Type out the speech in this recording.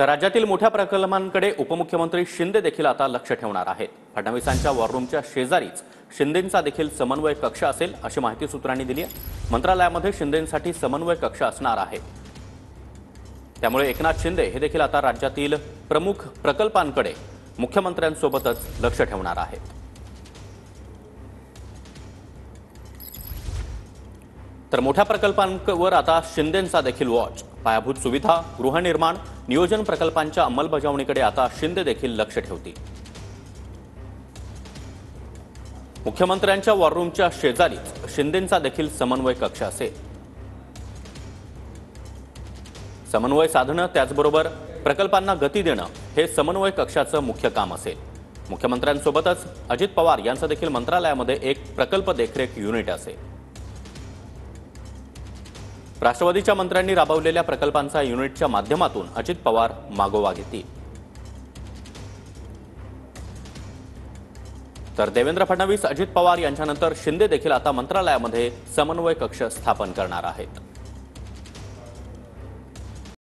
तर राज्यातील मोठ्या प्रकल्पांकडे उपमुख्यमंत्री शिंदे देखील आता लक्ष ठेवणार आहेत। फडणवीसांच्या वॉर रूमच्या शेजारीच शिंदेंचा देखील समन्वय कक्ष असेल अशी माहिती सूत्रांनी दिली आहे। मंत्रालयामध्ये शिंदेंसाठी समन्वय कक्ष असणार आहे। त्यामुळे एकनाथ शिंदे हे देखील आता राज्यातील प्रमुख प्रकल्पांकडे मुख्यमंत्र्यांसोबतच लक्ष ठेवणार आहेत। तर मोठ्या प्रकल्पांवर आता शिंदेंचा देखील वॉच। पायाभूत सुविधा, गृहनिर्माण, नियोजन प्रकल्पांच्या अंमलबजावणीकडे आता शिंदे देखील लक्ष ठेवतील। मुख्यमंत्र्यांच्या वॉर रूमच्या शेजारीच शिंदेंचा देखील समन्वय कक्ष असेल। समन्वय साधणं त्याचबरोबर प्रकल्पांना गती देणं हे समन्वय कक्षाचं मुख्य काम असेल। मुख्यमंत्र्यांसोबतच अजित पवार यांचं देखील मंत्रालयामध्ये एक प्रकल्प देखरेख युनिट असेल। राष्ट्रवादीच्या मंत्र्यांनी राबवलेल्या प्रकल्पांचा युनिटच्या माध्यमातून अजित पवार मागोवा घेतील। तर देवेंद्र फडणवीस, अजित पवार यांच्यानंतर शिंदे देखील आता मंत्रालयामध्ये समन्वय कक्ष स्थापन करणार आहेत।